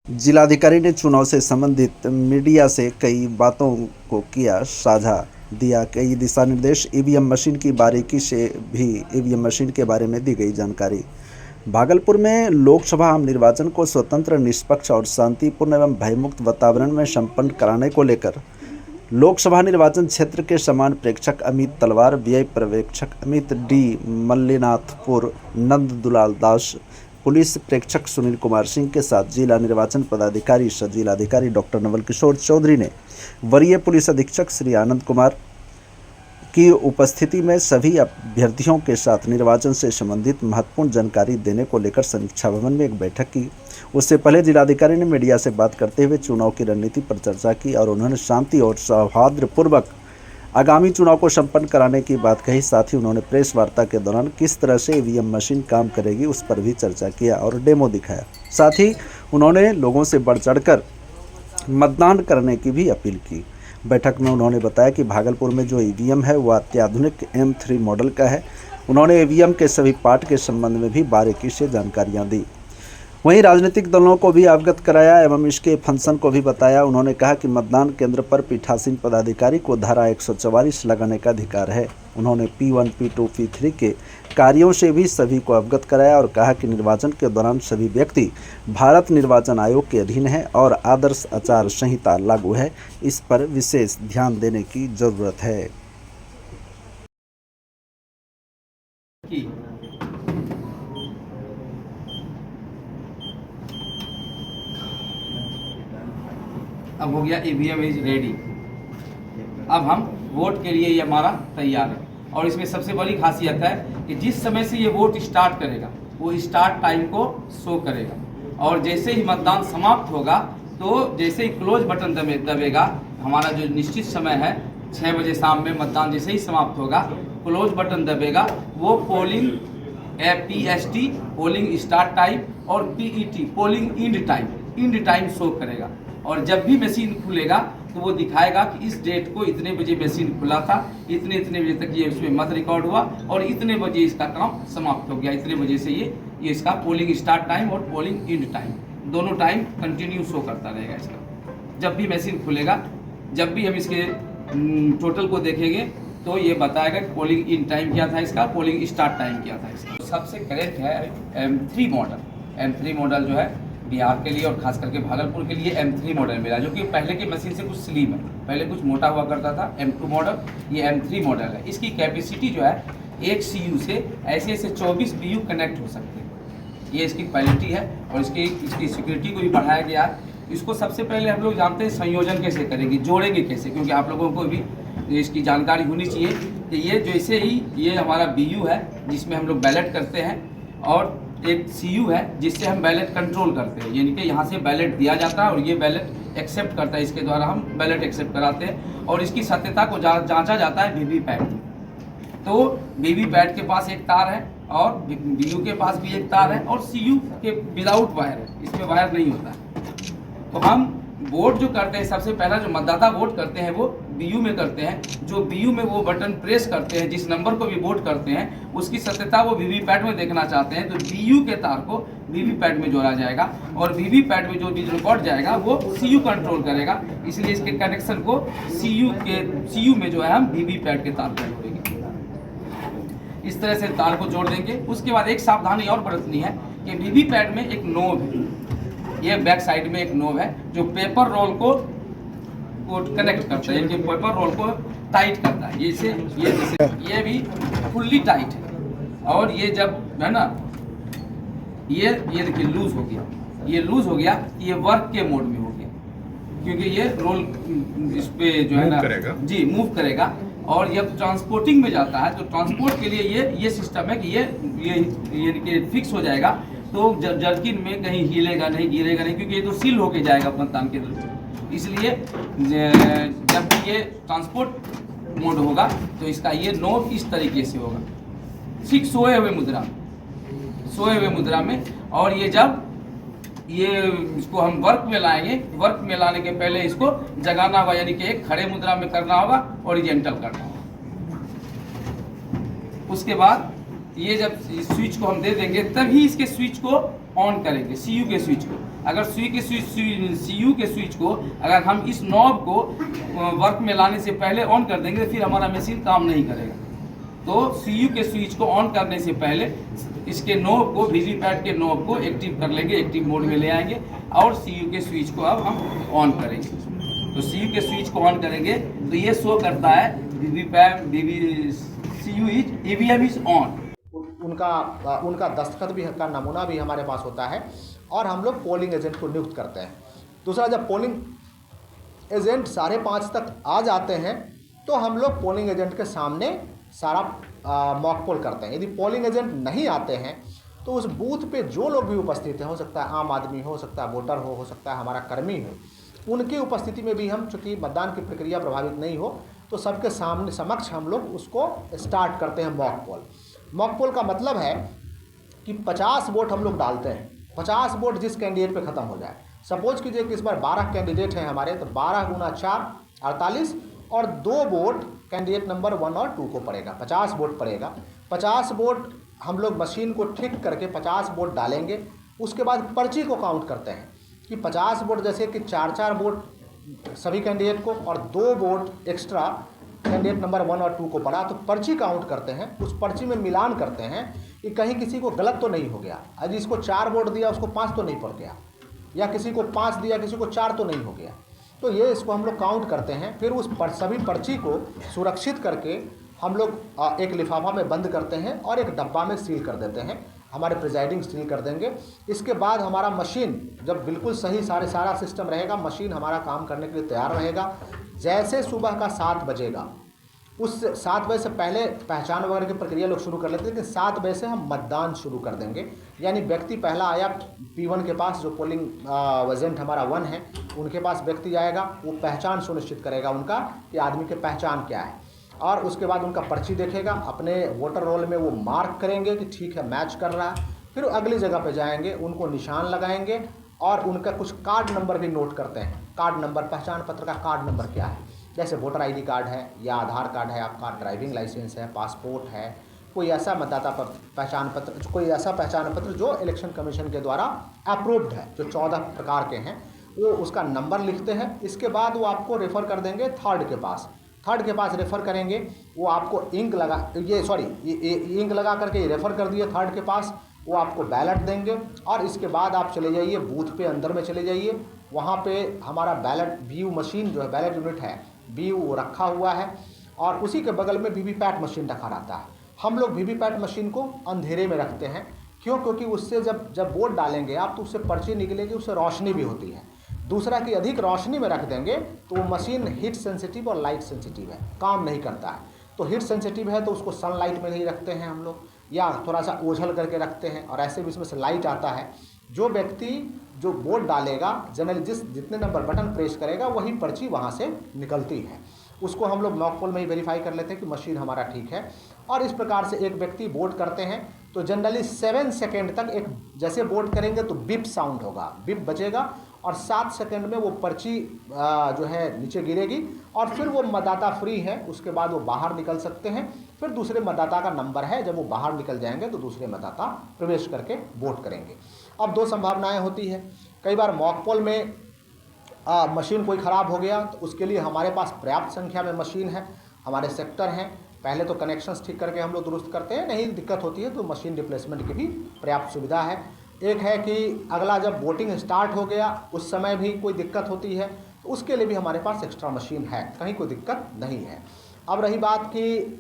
जिलाधिकारी ने चुनाव से संबंधित मीडिया से कई बातों को किया साझा, दिया कई दिशा निर्देश। ईवीएम मशीन की बारीकी से भी ईवीएम मशीन के बारे में दी गई जानकारी। भागलपुर में लोकसभा आम निर्वाचन को स्वतंत्र, निष्पक्ष और शांतिपूर्ण एवं भयमुक्त वातावरण में संपन्न कराने को लेकर लोकसभा निर्वाचन क्षेत्र के समान प्रेक्षक अमित तलवार, व्यय पर्यवेक्षक अमित डी, मल्लिनाथपुर नंददुलाल दास, पुलिस प्रेक्षक सुनील कुमार सिंह के साथ जिला निर्वाचन पदाधिकारी सह जिलाधिकारी डॉक्टर नवल किशोर चौधरी ने वरीय पुलिस अधीक्षक श्री आनंद कुमार की उपस्थिति में सभी अभ्यर्थियों के साथ निर्वाचन से संबंधित महत्वपूर्ण जानकारी देने को लेकर समीक्षा भवन में एक बैठक की। उससे पहले जिलाधिकारी ने मीडिया से बात करते हुए चुनाव की रणनीति पर चर्चा की और उन्होंने शांति और सौहार्दपूर्वक आगामी चुनाव को संपन्न कराने की बात कही। साथ ही उन्होंने प्रेस वार्ता के दौरान किस तरह से ईवीएम मशीन काम करेगी उस पर भी चर्चा किया और डेमो दिखाया। साथ ही उन्होंने लोगों से बढ़ चढ़कर मतदान करने की भी अपील की। बैठक में उन्होंने बताया कि भागलपुर में जो ईवीएम है वह अत्याधुनिक M3 मॉडल का है। उन्होंने ईवीएम के सभी पार्ट के संबंध में भी बारीकी से जानकारियाँ दी। वहीं राजनीतिक दलों को भी अवगत कराया एवं इसके फंक्शन को भी बताया। उन्होंने कहा कि मतदान केंद्र पर पीठासीन पदाधिकारी को धारा 144 लगाने का अधिकार है। उन्होंने P1, P2, P3 के कार्यों से भी सभी को अवगत कराया और कहा कि निर्वाचन के दौरान सभी व्यक्ति भारत निर्वाचन आयोग के अधीन है और आदर्श आचार संहिता लागू है। इस पर विशेष ध्यान देने की जरूरत है। अब हो गया ईवीएम इज रेडी। अब हम वोट के लिए ये हमारा तैयार है और इसमें सबसे बड़ी खासियत है कि जिस समय से ये वोट स्टार्ट करेगा वो स्टार्ट टाइम को शो करेगा और जैसे ही मतदान समाप्त होगा तो जैसे ही क्लोज बटन दबेगा, हमारा जो निश्चित समय है 6 बजे शाम में मतदान जैसे ही समाप्त होगा, क्लोज बटन दबेगा, वो polling PST polling start time और PET polling end time show करेगा। और जब भी मशीन खुलेगा तो वो दिखाएगा कि इस डेट को इतने बजे मशीन खुला था, इतने बजे तक ये इसमें मत रिकॉर्ड हुआ और इतने बजे इसका काम समाप्त हो गया। इतने बजे से ये इसका पोलिंग स्टार्ट टाइम और पोलिंग इंड टाइम दोनों टाइम कंटिन्यू शो करता रहेगा इसका। जब भी मशीन खुलेगा, जब भी हम इसके टोटल को देखेंगे तो ये बताएगा कि पोलिंग इन टाइम क्या था इसका, पोलिंग स्टार्ट टाइम क्या था इसका। सबसे करेक्ट है M3 मॉडल। M3 मॉडल जो है बिहार के लिए और खास करके भागलपुर के लिए M3 मॉडल मिला, जो कि पहले की मशीन से कुछ स्लिम है। पहले कुछ मोटा हुआ करता था M2 मॉडल, ये M3 मॉडल है। इसकी कैपेसिटी जो है एक CU से ऐसे 24 BU कनेक्ट हो सकते हैं। ये इसकी क्वालिटी है और इसकी सिक्योरिटी को भी बढ़ाया गया है। इसको सबसे पहले हम लोग जानते हैं संयोजन कैसे करेंगे, जोड़ेंगे कैसे, क्योंकि आप लोगों को भी इसकी जानकारी होनी चाहिए कि ये जैसे ही ये हमारा BU है जिसमें हम लोग बैलेट करते हैं और एक CU है जिससे हम बैलेट कंट्रोल करते हैं, यानी कि यहाँ से बैलेट दिया जाता है और ये बैलेट एक्सेप्ट करता है। इसके द्वारा हम बैलेट एक्सेप्ट कराते हैं और इसकी सत्यता को जांचा जाता है VVPAT में। तो VVPAT के पास एक तार है और BU के पास भी एक तार है और CU के विदाउट वायर है, इसमें वायर नहीं होता है। तो हम वोट जो करते हैं, सबसे पहला जो मतदाता वोट करते हैं वो BU में करते हैं। जो BU में वो बटन प्रेस करते हैं, जिस नंबर को भी वोट करते हैं उसकी सत्यता वो VVPAT में देखना चाहते हैं, तो BU के तार को VVPAT में जोड़ा जाएगा और VVPAT में जो रिकॉर्ड जाएगा वो CU कंट्रोल करेगा। इसलिए इसके कनेक्शन को CU में जो है हम VVPAT के तार पर जोड़ेंगे। इस तरह से तार को जोड़ देंगे। उसके बाद एक सावधानी और बरतनी है कि VVPAT में एक नोब है, ये बैक साइड में एक नोब है जो पेपर रोल को कनेक्ट करता है, पेपर रोल को टाइट करता है। ये भी फुल्ली टाइट है और ये जब है ना ये देखिए लूज हो गया, ये लूज हो गया, ये वर्क के मोड में हो गया क्योंकि ये रोल इस पे जो है ना जी मूव करेगा। और जब ट्रांसपोर्टिंग में जाता है तो ट्रांसपोर्ट के लिए ये सिस्टम है कि ये फिक्स हो जाएगा, तो जर्किन में कहीं हिलेगा नहीं, गिरेगा नहीं, क्योंकि ये तो सील होके जाएगा मतदान केंद्र में। इसलिए जब भी ये ट्रांसपोर्ट मोड होगा तो इसका ये नोब इस तरीके से होगा, ठीक सोए हुए मुद्रा में। और ये जब इसको हम वर्क में लाएंगे, वर्क में लाने के पहले इसको जगाना होगा, यानी कि एक खड़े मुद्रा में करना होगा, ओरिजेंटल करना होगा। उसके बाद ये जब स्विच को हम दे देंगे तभी इसके स्विच को ऑन करेंगे CU के स्विच को। अगर CU के स्विच को अगर हम इस नॉब को वर्क में लाने से पहले ऑन कर देंगे तो फिर हमारा मशीन काम नहीं करेगा। तो CU के स्विच को ऑन करने से पहले इसके नॉब को, वीवीपैट के नॉब को एक्टिव कर लेंगे, एक्टिव मोड में ले आएंगे और CU के स्विच को अब हम ऑन करेंगे। तो CU के स्विच को ऑन करेंगे तो ये शो करता है CU is EVM is on. उनका दस्तखत भी का नमूना भी हमारे पास होता है और हम लोग पोलिंग एजेंट को नियुक्त करते हैं। दूसरा, जब पोलिंग एजेंट 5:30 तक आ जाते हैं तो हम लोग पोलिंग एजेंट के सामने सारा मॉक पोल करते हैं। यदि पोलिंग एजेंट नहीं आते हैं तो उस बूथ पे जो लोग भी उपस्थित हैं, हो सकता है आम आदमी हो सकता है वोटर हो सकता है हमारा कर्मी हो, उनकी उपस्थिति में भी हम, चूँकि मतदान की प्रक्रिया प्रभावित नहीं हो, तो सबके सामने समक्ष हम लोग उसको स्टार्ट करते हैं मॉक पोल। मॉक पोल का मतलब है कि 50 वोट हम लोग डालते हैं। 50 वोट जिस कैंडिडेट पे ख़त्म हो जाए। सपोज कीजिए कि इस बार 12 कैंडिडेट हैं हमारे, तो 12 गुना 4 48 और 2 वोट कैंडिडेट नंबर 1 और 2 को पड़ेगा। 50 वोट पड़ेगा। 50 वोट हम लोग मशीन को ठीक करके 50 वोट डालेंगे। उसके बाद पर्ची को काउंट करते हैं कि 50 वोट जैसे कि 4-4 वोट सभी कैंडिडेट को और 2 वोट एक्स्ट्रा कैंडिडेट नंबर 1 और 2 को पड़ा, तो पर्ची काउंट करते हैं। उस पर्ची में मिलान करते हैं कि कहीं किसी को गलत तो नहीं हो गया। यदि इसको 4 वोट दिया उसको 5 तो नहीं पड़ गया, या किसी को 5 दिया किसी को 4 तो नहीं हो गया। तो ये इसको हम लोग काउंट करते हैं। फिर उस सभी पर्ची को सुरक्षित करके हम लोग एक लिफाफा में बंद करते हैं और एक डब्बा में सील कर देते हैं। हमारे प्रिजाइडिंग सील कर देंगे। इसके बाद हमारा मशीन जब बिल्कुल सही सारा सिस्टम रहेगा, मशीन हमारा काम करने के लिए तैयार रहेगा। जैसे सुबह का 7 बजेगा, उस 7 बजे से पहले पहचान वगैरह की प्रक्रिया लोग शुरू कर लेते हैं, लेकिन 7 बजे से हम मतदान शुरू कर देंगे। यानी व्यक्ति पहला आया P1 के पास, जो पोलिंग एजेंट हमारा 1 है, उनके पास व्यक्ति आएगा। वो पहचान सुनिश्चित करेगा उनका कि आदमी की पहचान क्या है, और उसके बाद उनका पर्ची देखेगा। अपने वोटर रोल में वो मार्क करेंगे कि ठीक है, मैच कर रहा है। फिर अगली जगह पे जाएंगे, उनको निशान लगाएंगे और उनका कुछ कार्ड नंबर भी नोट करते हैं। कार्ड नंबर, पहचान पत्र का कार्ड नंबर क्या है, जैसे वोटर ID कार्ड है या आधार कार्ड है, आपका ड्राइविंग लाइसेंस है, पासपोर्ट है, कोई ऐसा मतदाता पहचान पत्र, कोई ऐसा पहचान पत्र जो इलेक्शन कमीशन के द्वारा अप्रूव्ड है, जो 14 प्रकार के हैं, वो उसका नंबर लिखते हैं। इसके बाद वो आपको रेफ़र कर देंगे थर्ड के पास रेफ़र करेंगे। वो आपको इंक लगा करके रेफ़र कर दिए थर्ड के पास। वो आपको बैलेट देंगे और इसके बाद आप चले जाइए बूथ पे, अंदर में चले जाइए। वहाँ पे हमारा बैलेट VU मशीन जो है, बैलेट यूनिट है VU रखा हुआ है, और उसी के बगल में VVPAT मशीन रखा रहता है। हम लोग VVPAT मशीन को अंधेरे में रखते हैं। क्यों? क्योंकि उससे जब वोट डालेंगे आप, तो उससे पर्ची निकलेगी, उससे रोशनी भी होती है। दूसरा कि अधिक रोशनी में रख देंगे तो वो मशीन हीट सेंसिटिव और लाइट सेंसिटिव है, काम नहीं करता है। तो हीट सेंसिटिव है तो उसको सनलाइट में नहीं रखते हैं हम लोग, या थोड़ा सा ओझल करके रखते हैं, और ऐसे भी इसमें से लाइट आता है। जो व्यक्ति जो वोट डालेगा, जनरली जितने नंबर बटन प्रेस करेगा वही पर्ची वहाँ से निकलती है। उसको हम लोग मॉक पोल में ही वेरीफाई कर लेते हैं कि मशीन हमारा ठीक है। और इस प्रकार से एक व्यक्ति वोट करते हैं तो जनरली 7 सेकेंड तक एक, जैसे वोट करेंगे तो बिप साउंड होगा, बिप बजेगा और 7 सेकेंड में वो पर्ची जो है नीचे गिरेगी और फिर वो मतदाता फ्री है। उसके बाद वो बाहर निकल सकते हैं। फिर दूसरे मतदाता का नंबर है, जब वो बाहर निकल जाएंगे तो दूसरे मतदाता प्रवेश करके वोट करेंगे। अब 2 संभावनाएं होती है। कई बार मॉक पोल में मशीन कोई ख़राब हो गया तो उसके लिए हमारे पास पर्याप्त संख्या में मशीन है, हमारे सेक्टर हैं। पहले तो कनेक्शंस ठीक करके हम लोग दुरुस्त करते हैं, नहीं दिक्कत होती है तो मशीन रिप्लेसमेंट की भी पर्याप्त सुविधा है। एक है कि अगला जब वोटिंग स्टार्ट हो गया उस समय भी कोई दिक्कत होती है तो उसके लिए भी हमारे पास एक्स्ट्रा मशीन है, कहीं कोई दिक्कत नहीं है। अब रही बात कि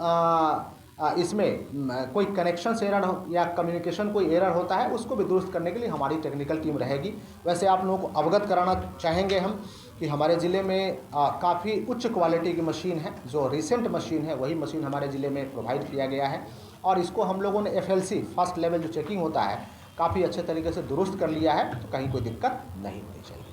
इसमें कोई कनेक्शन एरर हो या कम्युनिकेशन कोई एरर होता है, उसको भी दुरुस्त करने के लिए हमारी टेक्निकल टीम रहेगी। वैसे आप लोगों को अवगत कराना चाहेंगे हम कि हमारे ज़िले में काफ़ी उच्च क्वालिटी की मशीन है, जो रिसेंट मशीन है वही मशीन हमारे ज़िले में प्रोवाइड किया गया है। और इसको हम लोगों ने FLC फर्स्ट लेवल जो चेकिंग होता है काफ़ी अच्छे तरीके से दुरुस्त कर लिया है, तो कहीं कोई दिक्कत नहीं होनी चाहिए।